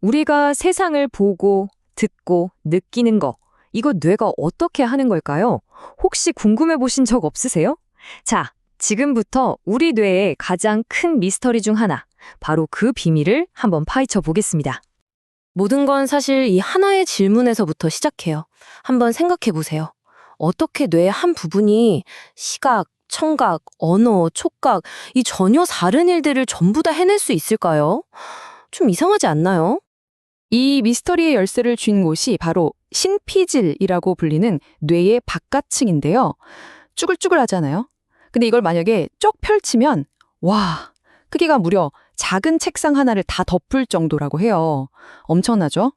우리가 세상을 보고, 듣고, 느끼는 거, 이거 뇌가 어떻게 하는 걸까요? 혹시 궁금해 보신 적 없으세요? 자, 지금부터 우리 뇌의 가장 큰 미스터리 중 하나, 바로 그 비밀을 한번 파헤쳐 보겠습니다. 모든 건 사실 이 하나의 질문에서부터 시작해요. 한번 생각해 보세요. 어떻게 뇌의 한 부분이 시각, 청각, 언어, 촉각, 이 전혀 다른 일들을 전부 다 해낼 수 있을까요? 좀 이상하지 않나요? 이 미스터리의 열쇠를 쥔 곳이 바로 신피질이라고 불리는 뇌의 바깥층인데요. 쭈글쭈글 하잖아요. 근데 이걸 만약에 쭉 펼치면 와, 크기가 무려 작은 책상 하나를 다 덮을 정도라고 해요. 엄청나죠?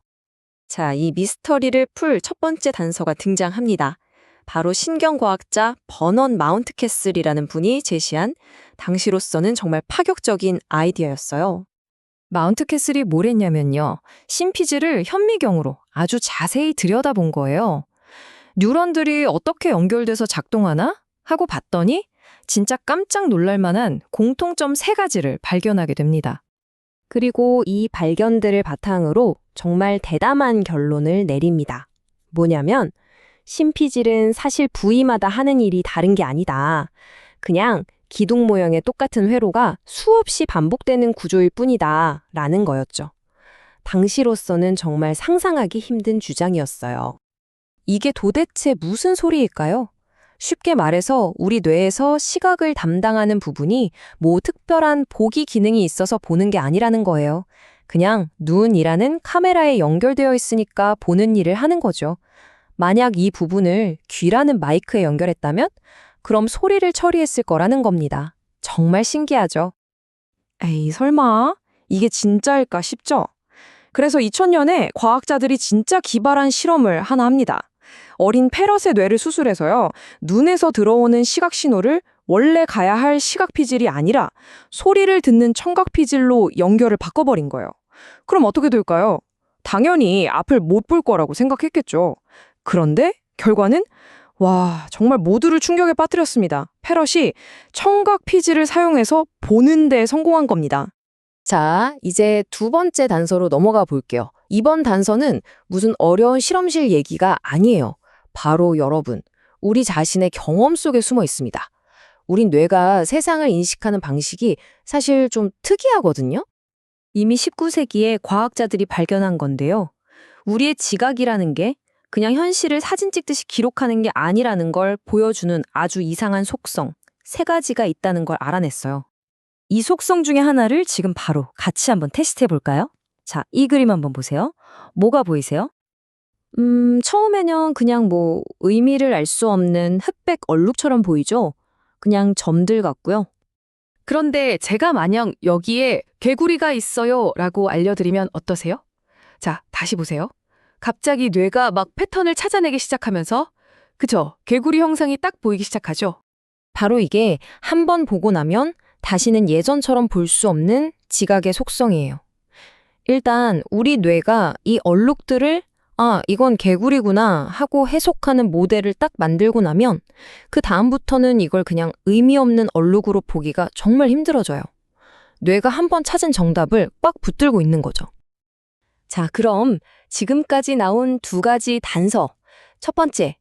자, 이 미스터리를 풀 첫 번째 단서가 등장합니다. 바로 신경과학자 버넌 마운트캐슬이라는 분이 제시한 당시로서는 정말 파격적인 아이디어였어요. 마운트캐슬이 뭘 했냐면요. 신피질을 현미경으로 아주 자세히 들여다본 거예요. 뉴런들이 어떻게 연결돼서 작동하나? 하고 봤더니 진짜 깜짝 놀랄 만한 공통점 3가지를 발견하게 됩니다. 그리고 이 발견들을 바탕으로 정말 대담한 결론을 내립니다. 뭐냐면 신피질은 사실 부위마다 하는 일이 다른 게 아니다. 그냥 기둥 모형의 똑같은 회로가 수없이 반복되는 구조일 뿐이다 라는 거였죠. 당시로서는 정말 상상하기 힘든 주장이었어요. 이게 도대체 무슨 소리일까요? 쉽게 말해서 우리 뇌에서 시각을 담당하는 부분이 뭐 특별한 보기 기능이 있어서 보는 게 아니라는 거예요. 그냥 눈이라는 카메라에 연결되어 있으니까 보는 일을 하는 거죠. 만약 이 부분을 귀라는 마이크에 연결했다면 그럼 소리를 처리했을 거라는 겁니다. 정말 신기하죠? 에이, 설마 이게 진짜일까 싶죠? 그래서 2000년에 과학자들이 진짜 기발한 실험을 하나 합니다. 어린 페럿의 뇌를 수술해서요. 눈에서 들어오는 시각 신호를 원래 가야 할 시각 피질이 아니라 소리를 듣는 청각 피질로 연결을 바꿔버린 거예요. 그럼 어떻게 될까요? 당연히 앞을 못 볼 거라고 생각했겠죠. 그런데 결과는 와, 정말 모두를 충격에 빠뜨렸습니다. 페럿이 청각 피질을 사용해서 보는 데 성공한 겁니다. 자, 이제 두 번째 단서로 넘어가 볼게요. 이번 단서는 무슨 어려운 실험실 얘기가 아니에요. 바로 여러분, 우리 자신의 경험 속에 숨어 있습니다. 우린 뇌가 세상을 인식하는 방식이 사실 좀 특이하거든요. 이미 19세기에 과학자들이 발견한 건데요. 우리의 지각이라는 게 그냥 현실을 사진 찍듯이 기록하는 게 아니라는 걸 보여주는 아주 이상한 속성, 3가지가 있다는 걸 알아냈어요. 이 속성 중에 하나를 지금 바로 같이 한번 테스트해 볼까요? 자, 이 그림 한번 보세요. 뭐가 보이세요? 처음에는 그냥 뭐 의미를 알 수 없는 흑백 얼룩처럼 보이죠? 그냥 점들 같고요. 그런데 제가 만약 여기에 개구리가 있어요 라고 알려드리면 어떠세요? 자, 다시 보세요. 갑자기 뇌가 막 패턴을 찾아내기 시작하면서 그죠? 개구리 형상이 딱 보이기 시작하죠? 바로 이게 한 번 보고 나면 다시는 예전처럼 볼 수 없는 지각의 속성이에요. 일단 우리 뇌가 이 얼룩들을 이건 개구리구나 하고 해석하는 모델을 딱 만들고 나면 그 다음부터는 이걸 그냥 의미 없는 얼룩으로 보기가 정말 힘들어져요. 뇌가 한 번 찾은 정답을 꽉 붙들고 있는 거죠. 자, 그럼 지금까지 나온 2가지 단서. 첫 번째,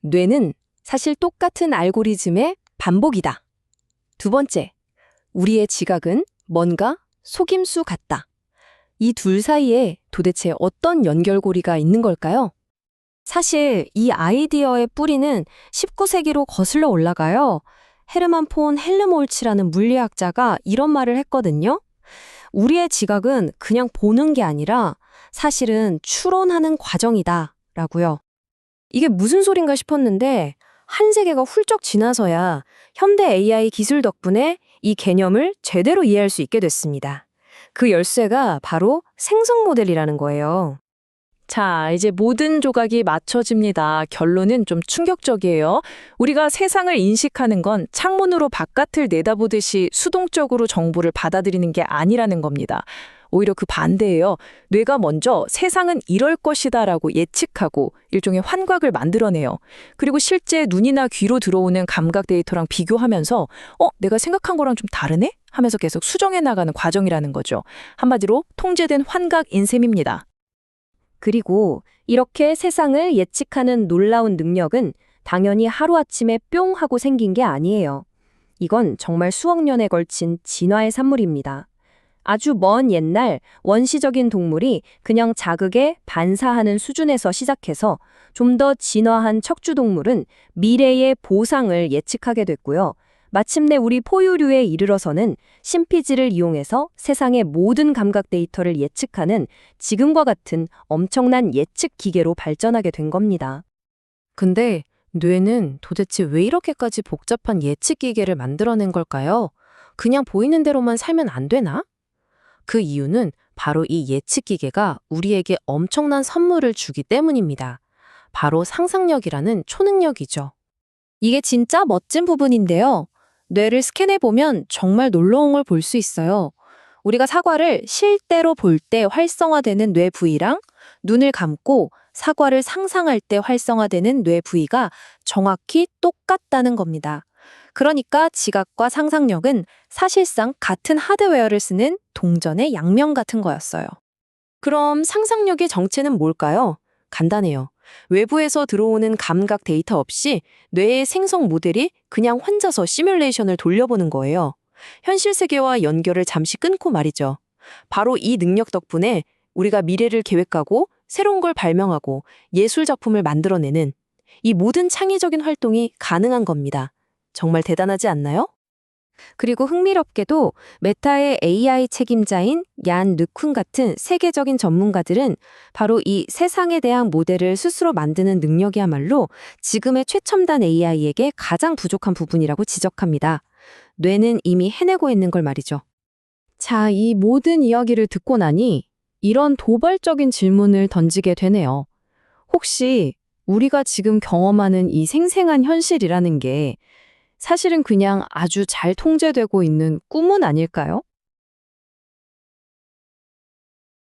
뇌는 사실 똑같은 알고리즘의 반복이다. 2번째, 우리의 지각은 뭔가 속임수 같다. 이 둘 사이에 도대체 어떤 연결고리가 있는 걸까요? 사실 이 아이디어의 뿌리는 19세기로 거슬러 올라가요. 헤르만 폰 헬름홀츠라는 물리학자가 이런 말을 했거든요. 우리의 지각은 그냥 보는 게 아니라 사실은 추론하는 과정이다 라고요. 이게 무슨 소린가 싶었는데 한 세계가 훌쩍 지나서야 현대 AI 기술 덕분에 이 개념을 제대로 이해할 수 있게 됐습니다. 그 열쇠가 바로 생성 모델이라는 거예요. 자, 이제 모든 조각이 맞춰집니다. 결론은 좀 충격적이에요. 우리가 세상을 인식하는 건 창문으로 바깥을 내다보듯이 수동적으로 정보를 받아들이는 게 아니라는 겁니다. 오히려 그 반대예요. 뇌가 먼저 세상은 이럴 것이다라고 예측하고 일종의 환각을 만들어내요. 그리고 실제 눈이나 귀로 들어오는 감각 데이터랑 비교하면서 내가 생각한 거랑 좀 다르네? 하면서 계속 수정해 나가는 과정이라는 거죠. 한마디로 통제된 환각인 셈입니다. 그리고 이렇게 세상을 예측하는 놀라운 능력은 당연히 하루아침에 뿅 하고 생긴 게 아니에요. 이건 정말 수억 년에 걸친 진화의 산물입니다. 아주 먼 옛날 원시적인 동물이 그냥 자극에 반사하는 수준에서 시작해서 좀 더 진화한 척추동물은 미래의 보상을 예측하게 됐고요. 마침내 우리 포유류에 이르러서는 신피지를 이용해서 세상의 모든 감각 데이터를 예측하는 지금과 같은 엄청난 예측 기계로 발전하게 된 겁니다. 근데 뇌는 도대체 왜 이렇게까지 복잡한 예측 기계를 만들어낸 걸까요? 그냥 보이는 대로만 살면 안 되나? 그 이유는 바로 이 예측 기계가 우리에게 엄청난 선물을 주기 때문입니다. 바로 상상력이라는 초능력이죠. 이게 진짜 멋진 부분인데요. 뇌를 스캔해보면 정말 놀라운 걸 볼 수 있어요. 우리가 사과를 실제로 볼 때 활성화되는 뇌 부위랑 눈을 감고 사과를 상상할 때 활성화되는 뇌 부위가 정확히 똑같다는 겁니다. 그러니까 지각과 상상력은 사실상 같은 하드웨어를 쓰는 동전의 양면 같은 거였어요. 그럼 상상력의 정체는 뭘까요? 간단해요. 외부에서 들어오는 감각 데이터 없이 뇌의 생성 모델이 그냥 혼자서 시뮬레이션을 돌려보는 거예요. 현실 세계와 연결을 잠시 끊고 말이죠. 바로 이 능력 덕분에 우리가 미래를 계획하고 새로운 걸 발명하고 예술 작품을 만들어내는 이 모든 창의적인 활동이 가능한 겁니다. 정말 대단하지 않나요? 그리고 흥미롭게도 메타의 AI 책임자인 얀 르쿤 같은 세계적인 전문가들은 바로 이 세상에 대한 모델을 스스로 만드는 능력이야말로 지금의 최첨단 AI에게 가장 부족한 부분이라고 지적합니다. 뇌는 이미 해내고 있는 걸 말이죠. 자, 이 모든 이야기를 듣고 나니 이런 도발적인 질문을 던지게 되네요. 혹시 우리가 지금 경험하는 이 생생한 현실이라는 게 사실은 그냥 아주 잘 통제되고 있는 꿈은 아닐까요?